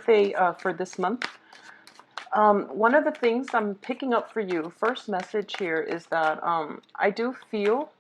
birthday for this month. One of the things I'm picking up for you, first message here, is that I do feel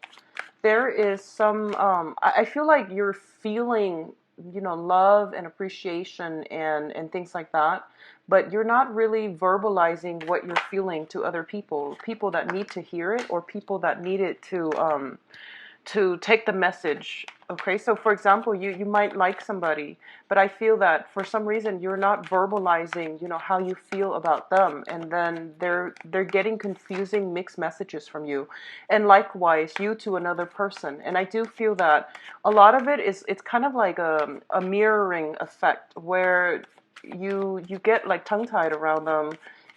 there is some, I feel like you're feeling, love and appreciation and things like that, but you're not really verbalizing what you're feeling to other people that need to hear it, or people that need it to take the message. Okay, so for example, you might like somebody, but I feel that for some reason you're not verbalizing, how you feel about them, and then they're getting confusing mixed messages from you, and likewise you to another person. And I do feel that a lot of it is, it's kind of like a mirroring effect, where you get like tongue tied around them,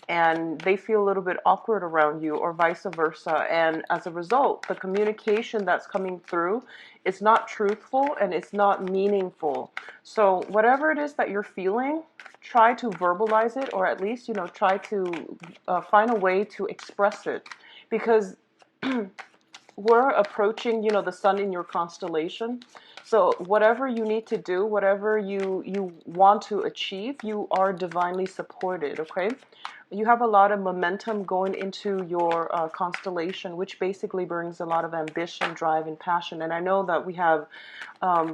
and they feel a little bit awkward around you, or vice versa. And as a result, the communication that's coming through is not truthful and it's not meaningful. So whatever it is that you're feeling, try to verbalize it, or at least, try to find a way to express it. Because we're approaching, the sun in your constellation. So whatever you need to do, whatever you want to achieve, you are divinely supported, okay? You have a lot of momentum going into your constellation, which basically brings a lot of ambition, drive, and passion. And I know that we have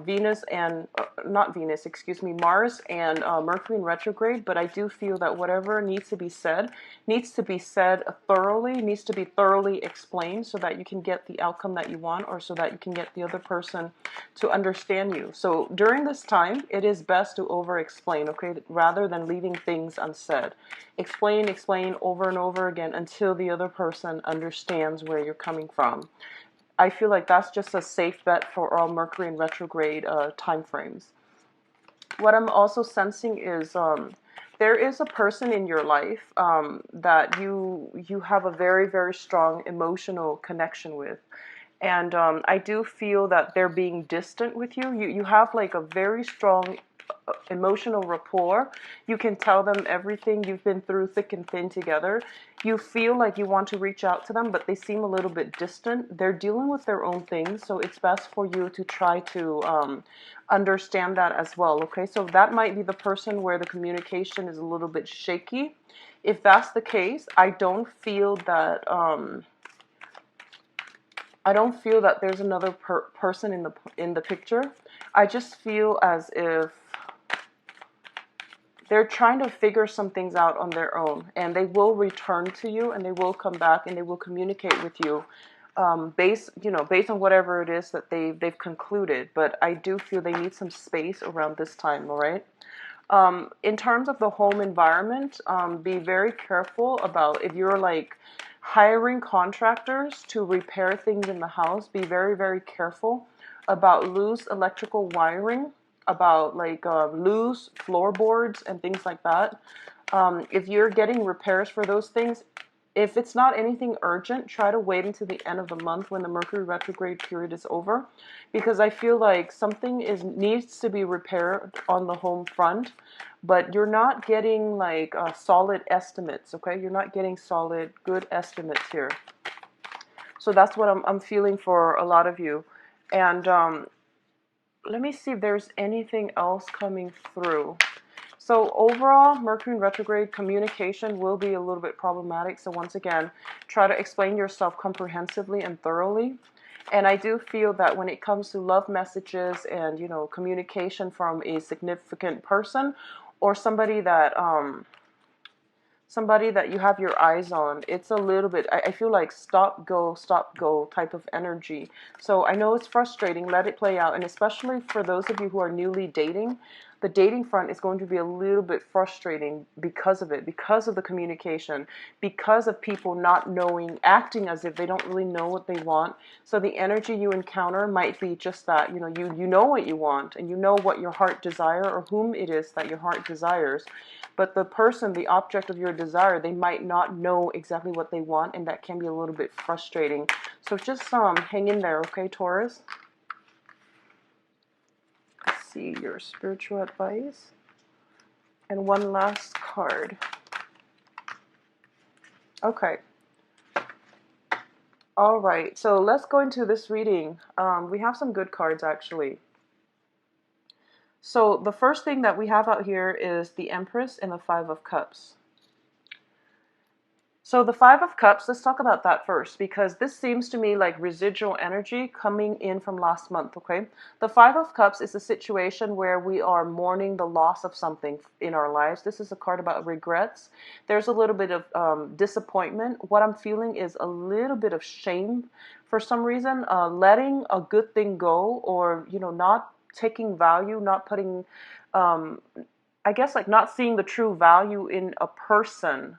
Venus and, not Venus, excuse me, Mars and Mercury in retrograde, but I do feel that whatever needs to be said thoroughly, needs to be thoroughly explained, so that you can get the outcome that you want, or so that you can get the other person to understand you. So during this time, it is best to over-explain, okay, rather than leaving things unsaid. Explain over and over again until the other person understands where you're coming from. I feel like that's just a safe bet for all Mercury in retrograde time frames. What I'm also sensing is there is a person in your life that you have a very, very strong emotional connection with. And I do feel that they're being distant with you. You have like a very strong emotional rapport. You can tell them everything. You've been through thick and thin together. You feel like you want to reach out to them, but they seem a little bit distant. They're dealing with their own things, so it's best for you to try to understand that as well, okay? So that might be the person where the communication is a little bit shaky. If that's the case, I don't feel that there's another person in the picture. I just feel as if they're trying to figure some things out on their own, and they will return to you, and they will come back, and they will communicate with you based on whatever it is that they've concluded. But I do feel they need some space around this time, all right? In terms of the home environment, be very careful about, if you're like hiring contractors to repair things in the house, be very, very careful about loose electrical wiring, about like loose floorboards and things like that. If you're getting repairs for those things, if it's not anything urgent, try to wait until the end of the month when the Mercury retrograde period is over, because I feel like something needs to be repaired on the home front, but you're not getting like solid estimates, okay? You're not getting solid, good estimates here. So that's what I'm feeling for a lot of you. And let me see if there's anything else coming through. So overall, Mercury in retrograde, communication will be a little bit problematic. So once again, try to explain yourself comprehensively and thoroughly. And I do feel that when it comes to love messages and, communication from a significant person, or somebody that you have your eyes on, it's a little bit, I feel like stop, go type of energy. So I know it's frustrating, let it play out. And especially for those of you who are newly dating, the dating front is going to be a little bit frustrating because of it, because of the communication, because of people not knowing, acting as if they don't really know what they want. So the energy you encounter might be just that, you know what you want, and you know what your heart desire, or whom it is that your heart desires. But the person, the object of your desire, they might not know exactly what they want, and that can be a little bit frustrating. So just hang in there, okay, Taurus? Let's see your spiritual advice. And one last card. Okay. All right, so let's go into this reading. We have some good cards, actually. So the first thing that we have out here is the Empress and the Five of Cups. So the Five of Cups, let's talk about that first, because this seems to me like residual energy coming in from last month, okay? The Five of Cups is a situation where we are mourning the loss of something in our lives. This is a card about regrets. There's a little bit of disappointment. What I'm feeling is a little bit of shame for some reason, letting a good thing go, or, not taking value, not putting, I guess, like not seeing the true value in a person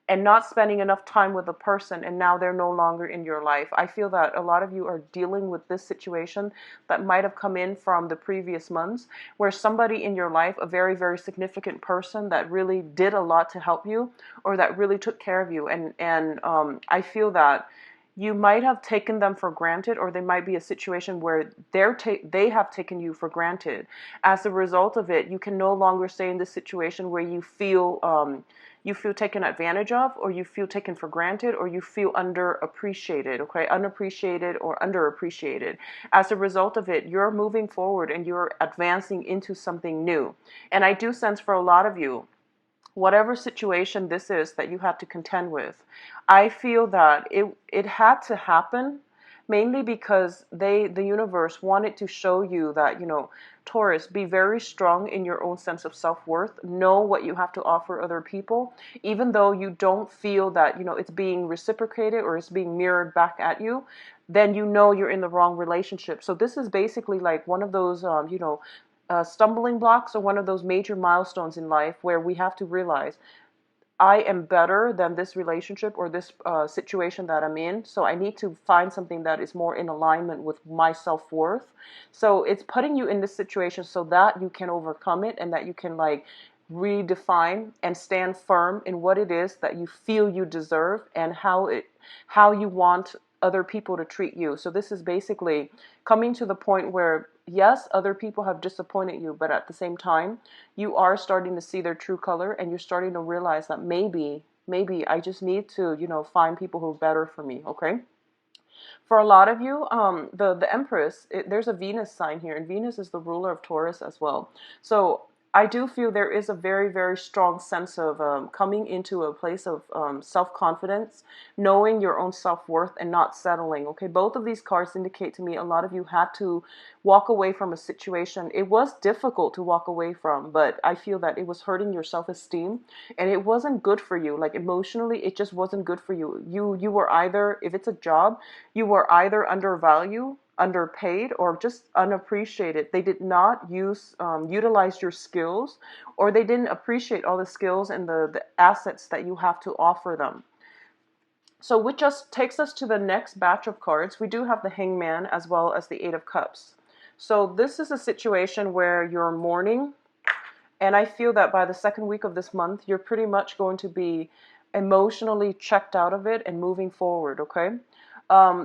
and not spending enough time with a person, and now they're no longer in your life. I feel that a lot of you are dealing with this situation that might have come in from the previous months, where somebody in your life, a very, very significant person that really did a lot to help you, or that really took care of you, and I feel that you might have taken them for granted, or there might be a situation where they have taken you for granted. As a result of it, you can no longer stay in this situation where you feel taken advantage of, or you feel taken for granted, or you feel underappreciated, okay? Unappreciated or underappreciated. As a result of it, you're moving forward and you're advancing into something new. And I do sense for a lot of you, whatever situation this is that you had to contend with, I feel that it had to happen mainly because the universe wanted to show you that, Taurus, be very strong in your own sense of self-worth. Know what you have to offer other people, even though you don't feel that, it's being reciprocated or it's being mirrored back at you, then you're in the wrong relationship. So this is basically like one of those, stumbling blocks, or one of those major milestones in life where we have to realize, I am better than this relationship or this situation that I'm in. So I need to find something that is more in alignment with my self-worth. So it's putting you in this situation so that you can overcome it, and that you can like redefine and stand firm in what it is that you feel you deserve, and how you want other people to treat you. So this is basically coming to the point where, yes, other people have disappointed you, but at the same time, you are starting to see their true color, and you're starting to realize that maybe I just need to, find people who are better for me, okay? For a lot of you, the Empress, there's a Venus sign here, and Venus is the ruler of Taurus as well. So I do feel there is a very, very strong sense of coming into a place of self-confidence, knowing your own self-worth, and not settling. Okay, both of these cards indicate to me a lot of you had to walk away from a situation. It was difficult to walk away from, but I feel that it was hurting your self-esteem, and it wasn't good for you. Like emotionally, it just wasn't good for you. You were either, if it's a job, you were either undervalued, underpaid, or just unappreciated. They did not utilize your skills, or they didn't appreciate all the skills and the assets that you have to offer them. So which just takes us to the next batch of cards. We do have the Hangman as well as the Eight of Cups. So this is a situation where you're mourning, and I feel that by the second week of this month, you're pretty much going to be emotionally checked out of it and moving forward, okay?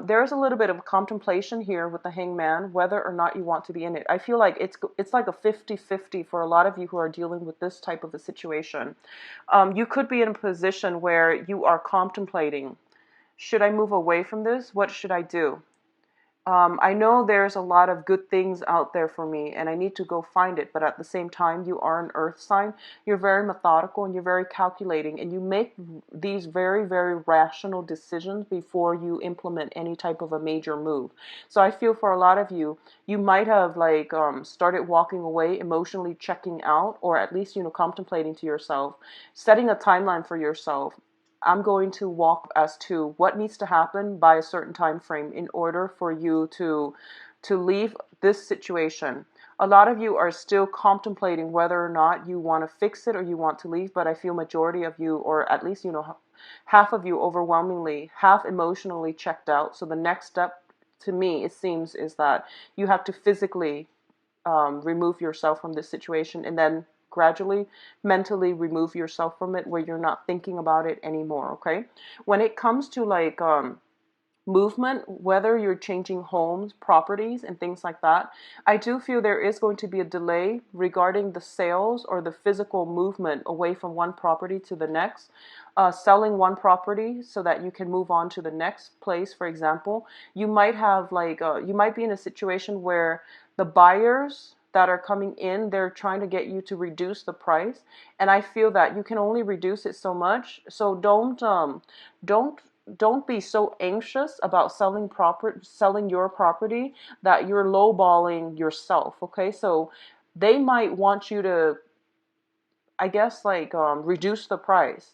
There's a little bit of contemplation here with the Hangman, whether or not you want to be in it. I feel like it's like a 50-50 for a lot of you who are dealing with this type of a situation. You could be in a position where you are contemplating, should I move away from this? What should I do? I know there's a lot of good things out there for me, and I need to go find it. But at the same time, you are an earth sign. You're very methodical, and you're very calculating, and you make these very, very rational decisions before you implement any type of a major move. So I feel for a lot of you, you might have like started walking away, emotionally checking out, or at least, contemplating to yourself, setting a timeline for yourself. I'm going to walk as to what needs to happen by a certain time frame in order for you to leave this situation. A lot of you are still contemplating whether or not you want to fix it or you want to leave, but I feel majority of you, or at least, half of you overwhelmingly have emotionally checked out. So the next step to me, it seems, is that you have to physically remove yourself from this situation, and then gradually mentally remove yourself from it where you're not thinking about it anymore, okay? When it comes to like movement, whether you're changing homes, properties, and things like that, I do feel there is going to be a delay regarding the sales or the physical movement away from one property to the next. Selling one property so that you can move on to the next place, for example. You might have like, you might be in a situation where the buyers that are coming in, they're trying to get you to reduce the price. And I feel that you can only reduce it so much. So don't don't be so anxious about selling your property that you're lowballing yourself. Okay, so they might want you to, I guess, like reduce the price,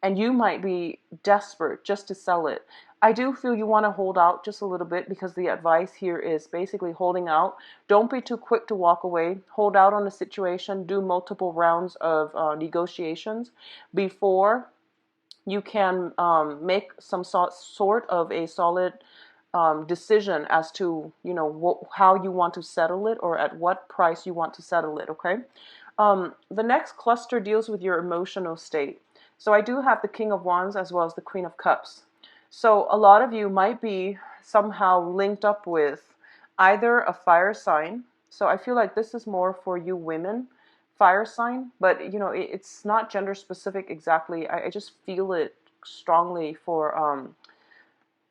and you might be desperate just to sell it. I do feel you want to hold out just a little bit, because the advice here is basically holding out. Don't be too quick to walk away. Hold out on the situation. Do multiple rounds of negotiations before you can make some sort of a solid decision as to, how you want to settle it, or at what price you want to settle it. Okay. The next cluster deals with your emotional state. So I do have the King of Wands as well as the Queen of Cups. So a lot of you might be somehow linked up with either a fire sign. So I feel like this is more for you women, fire sign, but it's not gender specific exactly. I just feel it strongly for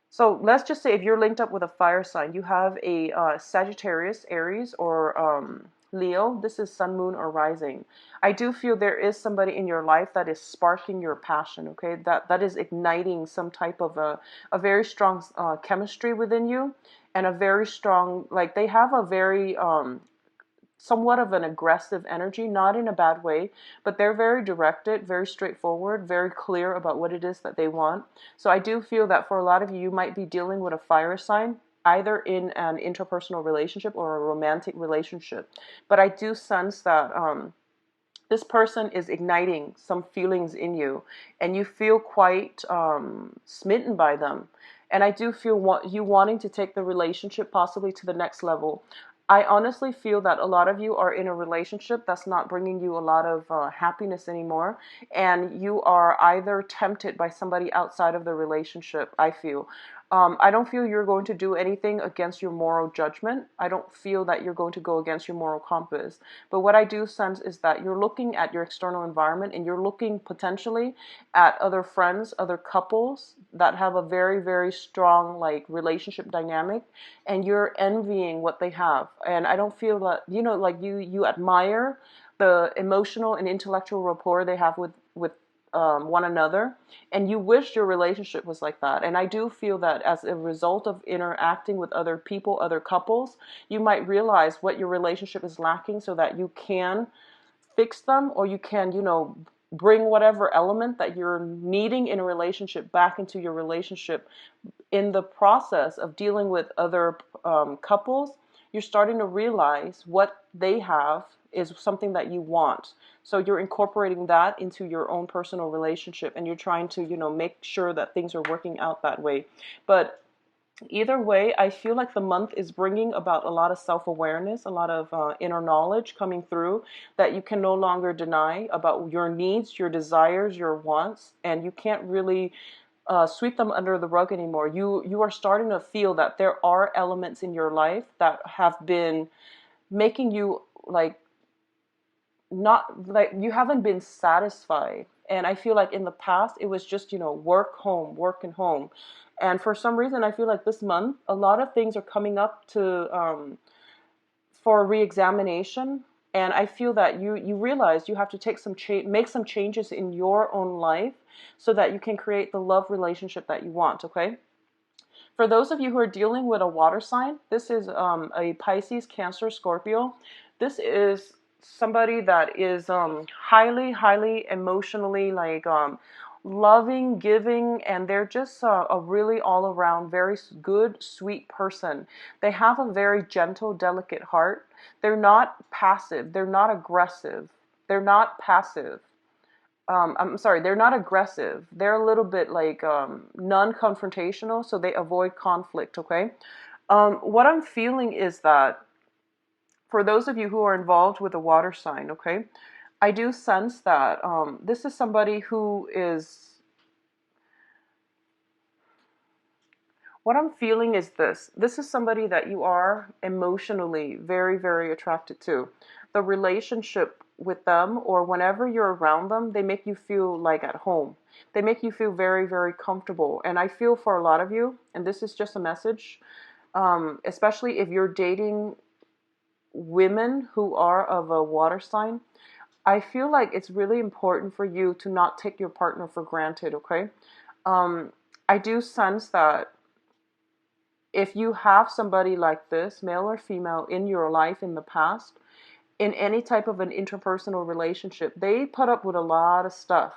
so let's just say if you're linked up with a fire sign, you have a Sagittarius, Aries, or Leo. This is sun, moon, or rising. I do feel there is somebody in your life that is sparking your passion, okay? That is igniting some type of a very strong chemistry within you, and a very strong, like they have a very somewhat of an aggressive energy, not in a bad way, but they're very directed, very straightforward, very clear about what it is that they want. So I do feel that for a lot of you, you might be dealing with a fire sign, either in an interpersonal relationship or a romantic relationship. But I do sense that this person is igniting some feelings in you, and you feel quite smitten by them. And I do feel you wanting to take the relationship possibly to the next level. I honestly feel that a lot of you are in a relationship that's not bringing you a lot of happiness anymore, and you are either tempted by somebody outside of the relationship, I feel. I don't feel you're going to do anything against your moral judgment. I don't feel that you're going to go against your moral compass. But what I do sense is that you're looking at your external environment, and you're looking potentially at other friends, other couples that have a very, very strong like relationship dynamic, and you're envying what they have. And I don't feel that, like you admire the emotional and intellectual rapport they have with one another, and you wish your relationship was like that. And I do feel that as a result of interacting with other people, other couples, you might realize what your relationship is lacking, so that you can fix them, or you can, bring whatever element that you're needing in a relationship back into your relationship. In the process of dealing with other couples, you're starting to realize what they have is something that you want. So you're incorporating that into your own personal relationship, and you're trying to, make sure that things are working out that way. But either way, I feel like the month is bringing about a lot of self-awareness, a lot of inner knowledge coming through that you can no longer deny about your needs, your desires, your wants, and you can't really sweep them under the rug anymore. You are starting to feel that there are elements in your life that have been making you like not like you haven't been satisfied. And I feel like in the past it was just, work, home, work and home. And for some reason I feel like this month a lot of things are coming up to for re-examination. And I feel that you realize you have to make some changes in your own life, so that you can create the love relationship that you want. Okay. For those of you who are dealing with a water sign, this is a Pisces, Cancer, Scorpio. This is somebody that is highly, highly emotionally like loving, giving, and they're just a really all around very good, sweet person. They have a very gentle, delicate heart. They're not passive. They're not aggressive. They're not passive. I'm sorry, they're not aggressive. They're a little bit like non-confrontational, so they avoid conflict, okay? What I'm feeling is that for those of you who are involved with a water sign, okay, I do sense that this is somebody who is, what I'm feeling is this. This is somebody that you are emotionally very, very attracted to. The relationship with them, or whenever you're around them, they make you feel like at home. They make you feel very, very comfortable. And I feel for a lot of you, and this is just a message, especially if you're dating women who are of a water sign, I feel like it's really important for you to not take your partner for granted, okay? Um, I do sense that if you have somebody like this, male or female, in your life in the past, in any type of an interpersonal relationship, they put up with a lot of stuff,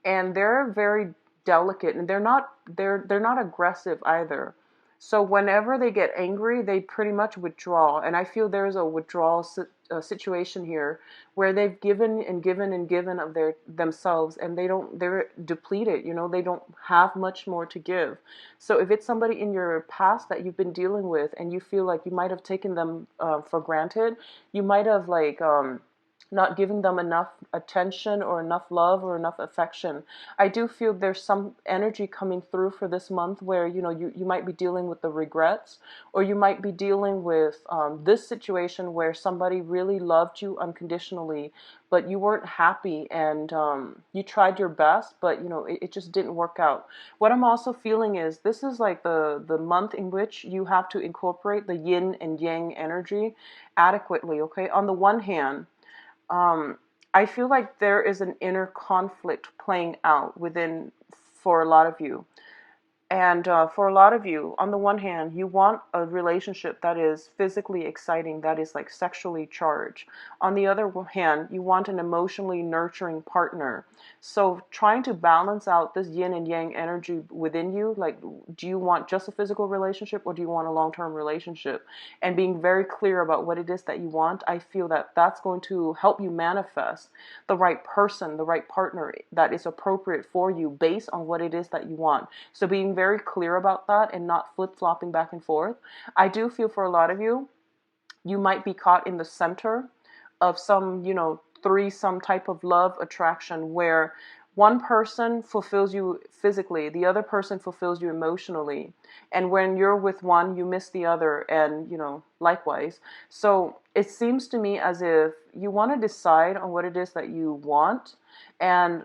and they're very delicate, and they're not aggressive either. So whenever they get angry, they pretty much withdraw, and I feel there's a withdrawal situation here where they've given and given and given of their themselves, and they're depleted. You know, they don't have much more to give. So if it's somebody in your past that you've been dealing with, and you feel like you might have taken them for granted, you might have like not giving them enough attention or enough love or enough affection. I do feel there's some energy coming through for this month where, you know, you might be dealing with the regrets, or you might be dealing with this situation where somebody really loved you unconditionally, but you weren't happy, and you tried your best, but, you know, it just didn't work out. What I'm also feeling is this is like the month in which you have to incorporate the yin and yang energy adequately, okay? On the one hand, um, I feel like there is an inner conflict playing out within for a lot of you. And for a lot of you, on the one hand, you want a relationship that is physically exciting, that is like sexually charged. On the other hand, you want an emotionally nurturing partner. So trying to balance out this yin and yang energy within you, like, do you want just a physical relationship, or do you want a long-term relationship? And being very clear about what it is that you want, I feel that that's going to help you manifest the right person, the right partner that is appropriate for you based on what it is that you want. So being very clear about that and not flip-flopping back and forth. I do feel for a lot of you, you might be caught in the center of some, you know, some type of love attraction where one person fulfills you physically, the other person fulfills you emotionally. And when you're with one, you miss the other, and, you know, likewise. So it seems to me as if you want to decide on what it is that you want. And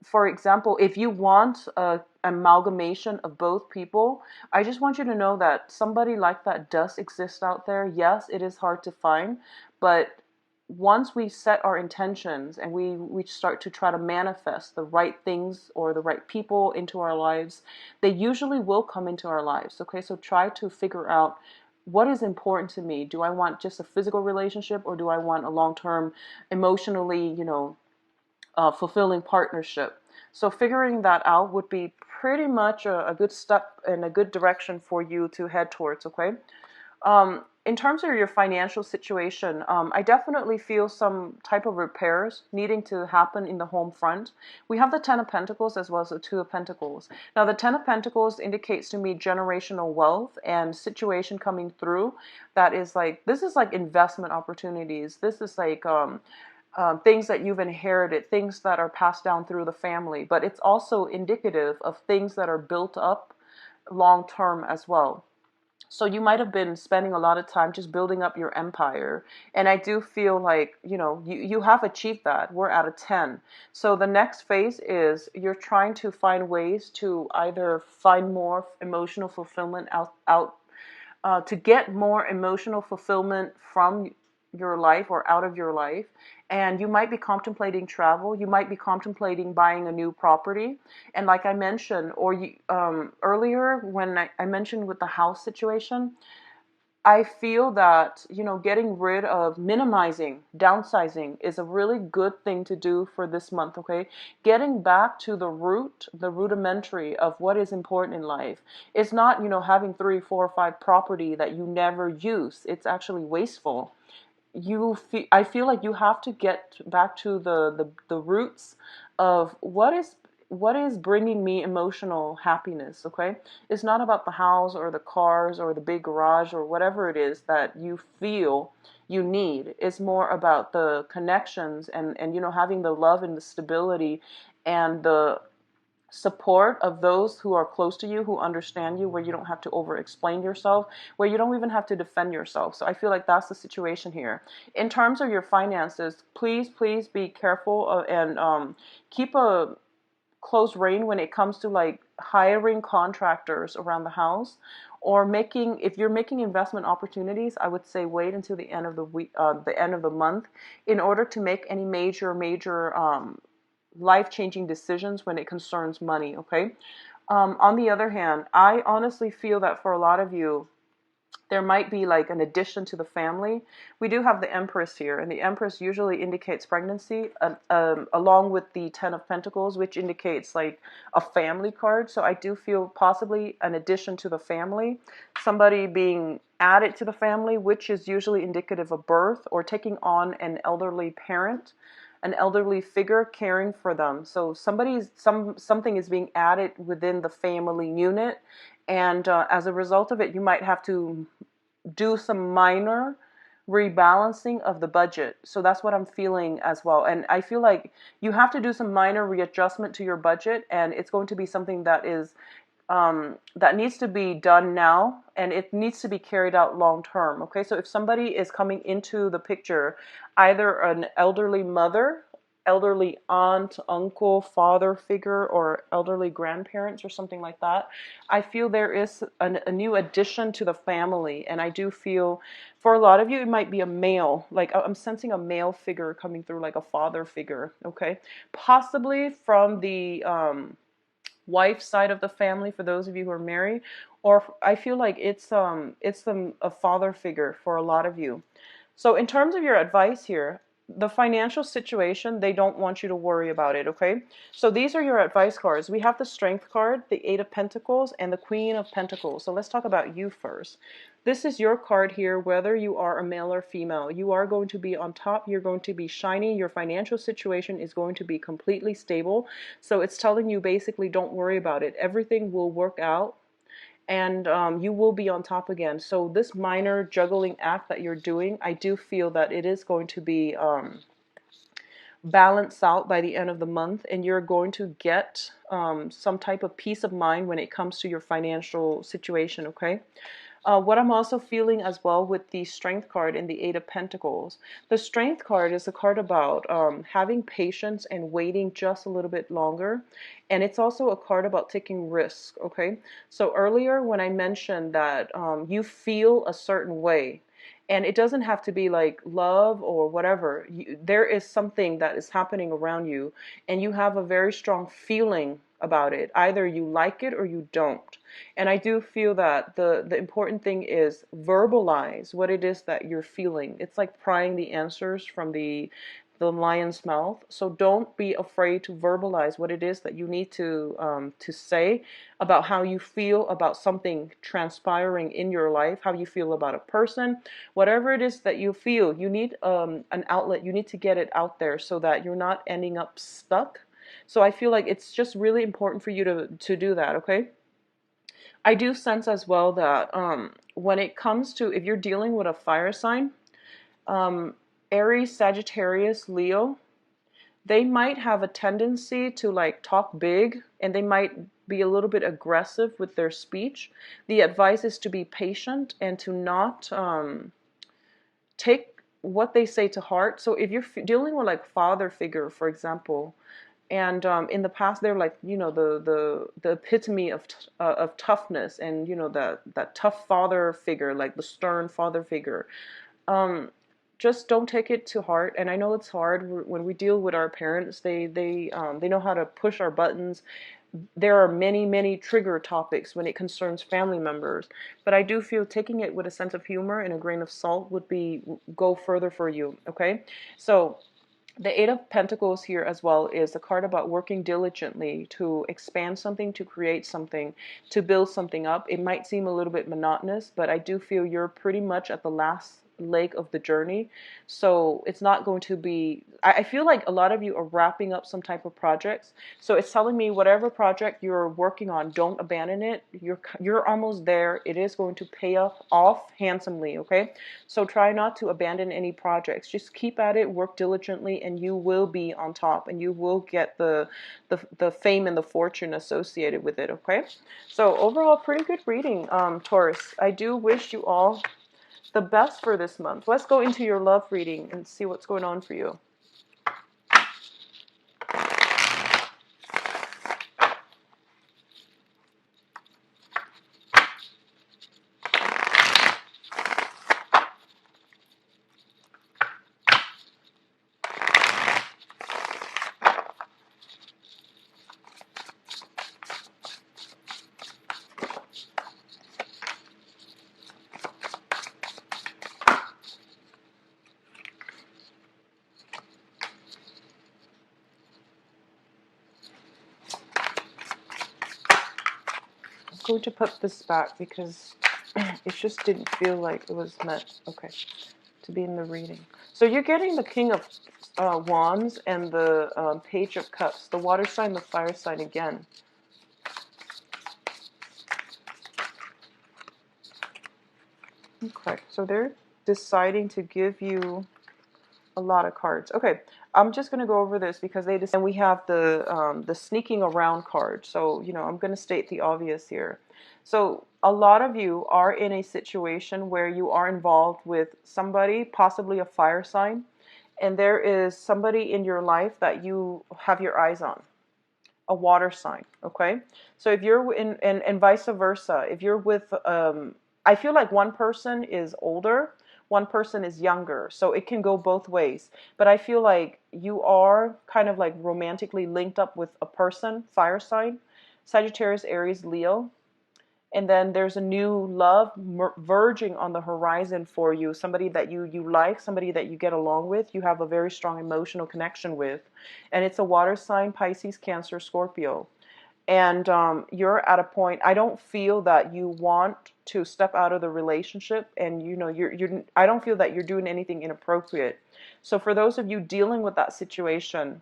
for example, if you want a amalgamation of both people, I just want you to know that somebody like that does exist out there. Yes, it is hard to find, but once we set our intentions and we start to try to manifest the right things or the right people into our lives, they usually will come into our lives. Okay, so try to figure out what is important to me. Do I want just a physical relationship, or do I want a long-term, emotionally, you know, fulfilling partnership? So figuring that out would be pretty much a good step and a good direction for you to head towards, okay? In terms of your financial situation, I definitely feel some type of repairs needing to happen in the home front. We have the Ten of Pentacles as well as the Two of Pentacles. Now, the Ten of Pentacles indicates to me generational wealth and situation coming through that is like, this is like investment opportunities. This is like things that you've inherited, things that are passed down through the family, but it's also indicative of things that are built up long term as well. So you might have been spending a lot of time just building up your empire. And I do feel like, you know, you have achieved that. We're at a 10. So the next phase is you're trying to find ways to either find more emotional fulfillment to get more emotional fulfillment from your life or out of your life. And you might be contemplating travel. You might be contemplating buying a new property. And like I mentioned, or earlier when I mentioned with the house situation, I feel that, you know, getting rid of, minimizing, downsizing is a really good thing to do for this month, okay? Getting back to the root, the rudimentary of what is important in life. It's not, you know, having 3, 4, or 5 property that you never use. It's actually wasteful. I feel like you have to get back to the roots of what is bringing me emotional happiness, okay? It's not about the house or the cars or the big garage or whatever it is that you feel you need. It's more about the connections and you know, having the love and the stability and the support of those who are close to you, who understand you, where you don't have to over explain yourself, where you don't even have to defend yourself. So I feel like that's the situation here. In terms of your finances, please be careful and keep a close rein when it comes to like hiring contractors around the house, or if you're making investment opportunities, I would say wait until the end of the week, the end of the month, in order to make any major life-changing decisions when it concerns money. Okay. On the other hand, I honestly feel that for a lot of you, there might be like an addition to the family. We do have the Empress here, and the Empress usually indicates pregnancy, along with the Ten of Pentacles, which indicates like a family card. So I do feel possibly an addition to the family, somebody being added to the family, which is usually indicative of birth or taking on an elderly parent, an elderly figure caring for them. So something is being added within the family unit, and as a result of it, you might have to do some minor rebalancing of the budget. So that's what I'm feeling as well. And I feel like you have to do some minor readjustment to your budget, and it's going to be something that is that needs to be done now, and it needs to be carried out long term. Okay, so if somebody is coming into the picture, either an elderly mother, elderly aunt, uncle, father figure, or elderly grandparents or something like that, I feel there is a new addition to the family. And I do feel for a lot of you, it might be a male, like I'm sensing a male figure coming through, like a father figure. Okay, possibly from the wife side of the family for those of you who are married, or I feel like it's a father figure for a lot of you. So in terms of your advice here, the financial situation, they don't want you to worry about it, okay? So these are your advice cards. We have the Strength card, the Eight of Pentacles, and the Queen of Pentacles. So let's talk about you first. This is your card here, whether you are a male or female. You are going to be on top. You're going to be shiny. Your financial situation is going to be completely stable. So it's telling you basically don't worry about it. Everything will work out, and you will be on top again. So this minor juggling act that you're doing, I do feel that it is going to be balanced out by the end of the month, and you're going to get some type of peace of mind when it comes to your financial situation, okay? What I'm also feeling as well with the Strength card and the Eight of Pentacles. The Strength card is a card about having patience and waiting just a little bit longer. And it's also a card about taking risks, okay? So earlier when I mentioned that you feel a certain way, and it doesn't have to be like love or whatever. There is something that is happening around you, and you have a very strong feeling about it. Either you like it or you don't. And I do feel that the important thing is verbalize what it is that you're feeling. It's like prying the answers from the lion's mouth. So don't be afraid to verbalize what it is that you need to say about how you feel about something transpiring in your life, how you feel about a person, whatever it is that you feel. You need an outlet. You need to get it out there so that you're not ending up stuck. So I feel like it's just really important for you to do that, okay? I do sense as well that when it comes to, if you're dealing with a fire sign, Aries, Sagittarius, Leo, they might have a tendency to like talk big, and they might be a little bit aggressive with their speech. The advice is to be patient and to not take what they say to heart. So if you're dealing with like father figure, for example, and in the past they're like, you know, the epitome of toughness, and you know, that tough father figure, like the stern father figure. Just don't take it to heart. And I know it's hard when we deal with our parents. They know how to push our buttons. There are many trigger topics when it concerns family members, but I do feel taking it with a sense of humor and a grain of salt would go further for you. Okay, so the Eight of Pentacles here as well is a card about working diligently to expand something, to create something, to build something up. It might seem a little bit monotonous, but I do feel you're pretty much at the last leg of the journey. So it's not going to be, I feel like a lot of you are wrapping up some type of projects. So it's telling me whatever project you're working on, don't abandon it. You're almost there. It is going to pay off handsomely, okay? So try not to abandon any projects. Just keep at it, work diligently, and you will be on top, and you will get the fame and the fortune associated with it, okay? So overall, pretty good reading, Taurus. I do wish you all the best for this month. Let's go into your love reading and see what's going on for you. going to put this back because it just didn't feel like it was meant, okay, to be in the reading. So you're getting the King of Wands and the Page of Cups, the water sign, the fire sign again. Okay, so they're deciding to give you a lot of cards. Okay, I'm just going to go over this because they just, and we have the sneaking around card. So, you know, I'm going to state the obvious here. So a lot of you are in a situation where you are involved with somebody, possibly a fire sign, and there is somebody in your life that you have your eyes on, a water sign, okay? So if you're in, and vice versa, if you're with, I feel like one person is older, one person is younger, so it can go both ways. But I feel like you are kind of like romantically linked up with a person, fire sign, Sagittarius, Aries, Leo. And then there's a new love verging on the horizon for you, somebody that you like, somebody that you get along with, you have a very strong emotional connection with. And it's a water sign, Pisces, Cancer, Scorpio. And you're at a point, I don't feel that you want to step out of the relationship, and you know, I don't feel that you're doing anything inappropriate. So for those of you dealing with that situation,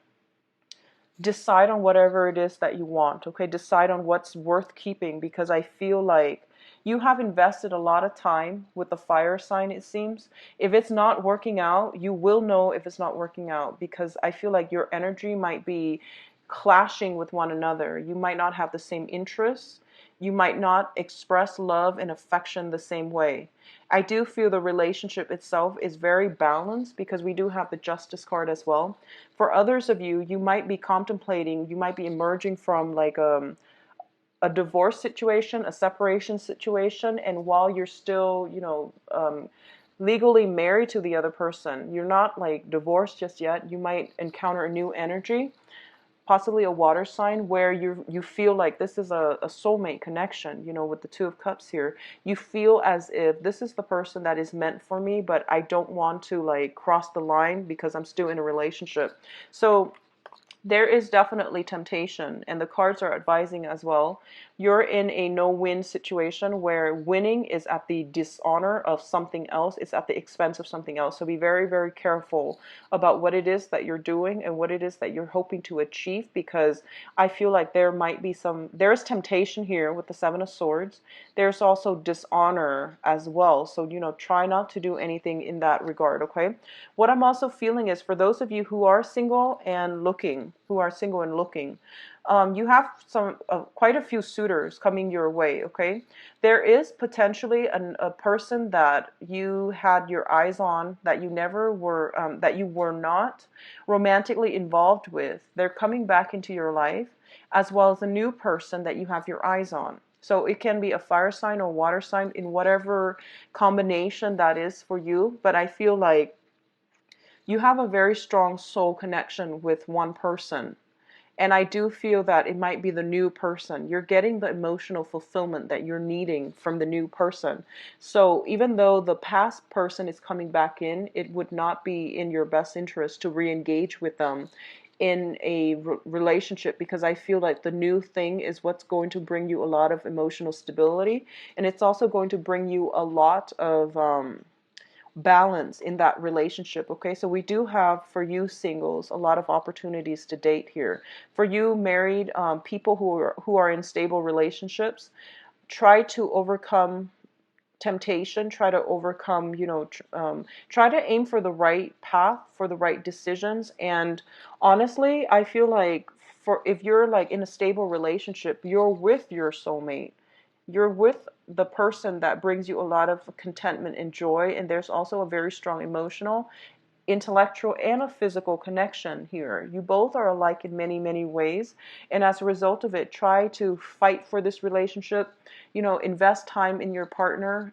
decide on whatever it is that you want, okay? Decide on what's worth keeping, because I feel like you have invested a lot of time with the fire sign, it seems. If it's not working out, you will know if it's not working out, because I feel like your energy might be clashing with one another. You might not have the same interests. You might not express love and affection the same way. I do feel the relationship itself is very balanced, because we do have the Justice card as well. For others of you, you might be contemplating, you might be emerging from like a divorce situation, a separation situation, and while you're still, you know, legally married to the other person, you're not like divorced just yet. You might encounter a new energy, possibly a water sign, where you feel like this is a soulmate connection, you know, with the Two of Cups here. You feel as if this is the person that is meant for me, but I don't want to like cross the line because I'm still in a relationship. So there is definitely temptation, and the cards are advising as well. You're in a no-win situation where winning is at the dishonor of something else. It's at the expense of something else. So be very, very careful about what it is that you're doing and what it is that you're hoping to achieve, because I feel like there might be there's temptation here with the Seven of Swords. There's also dishonor as well. So, you know, try not to do anything in that regard, okay? What I'm also feeling is, for those of you who are single and looking, you have quite a few suitors coming your way, okay? There is potentially a person that you had your eyes on, that you never were, that you were not romantically involved with. They're coming back into your life, as well as a new person that you have your eyes on. So it can be a fire sign or water sign, in whatever combination that is for you. But I feel like you have a very strong soul connection with one person. And I do feel that it might be the new person. You're getting the emotional fulfillment that you're needing from the new person. So even though the past person is coming back in, it would not be in your best interest to re-engage with them in a relationship, because I feel like the new thing is what's going to bring you a lot of emotional stability. And it's also going to bring you a lot of balance in that relationship, okay? So we do have, for you singles, a lot of opportunities to date here. For you married people who are in stable relationships, try to overcome temptation, try to overcome, you know, try to aim for the right path, for the right decisions. And honestly, I feel like if you're like in a stable relationship, you're with your soulmate. You're with the person that brings you a lot of contentment and joy, and there's also a very strong emotional, intellectual, and a physical connection here. You both are alike in many, many ways, and as a result of it, try to fight for this relationship. You know, invest time in your partner.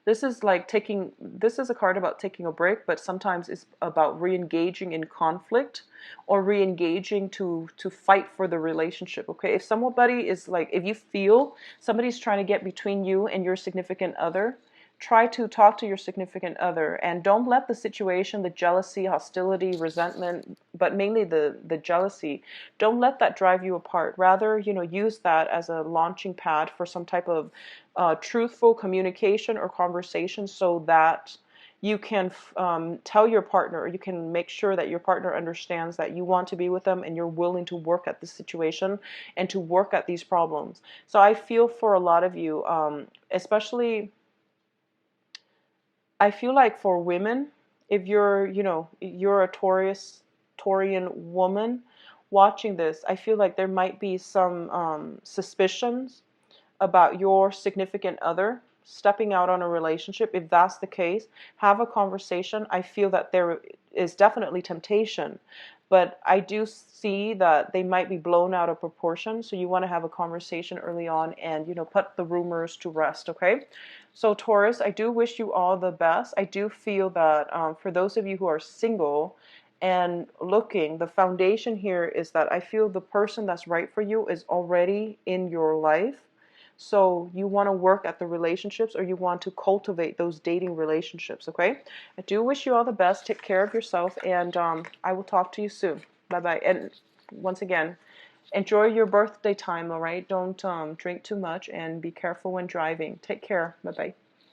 This is a card about taking a break, but sometimes it's about re-engaging in conflict, or re-engaging to fight for the relationship, okay? If somebody is like, if you feel somebody's trying to get between you and your significant other, try to talk to your significant other, and don't let the situation, the jealousy, hostility, resentment, but mainly the jealousy, don't let that drive you apart. Rather, use that as a launching pad for some type of truthful communication or conversation, so that you can tell your partner, or you can make sure that your partner understands that you want to be with them and you're willing to work at this situation and to work at these problems. So I feel for a lot of you, especially I feel like for women, if you're a Taurian woman watching this, I feel like there might be some suspicions about your significant other stepping out on a relationship. If that's the case, have a conversation. I feel that there is definitely temptation, but I do see that they might be blown out of proportion. So you want to have a conversation early on and, put the rumors to rest, okay? So Taurus, I do wish you all the best. I do feel that for those of you who are single and looking, the foundation here is that I feel the person that's right for you is already in your life. So you want to work at the relationships, or you want to cultivate those dating relationships, okay? I do wish you all the best. Take care of yourself, and I will talk to you soon. Bye-bye. And once again, enjoy your birthday time, all right? Don't drink too much, and be careful when driving. Take care. Bye-bye.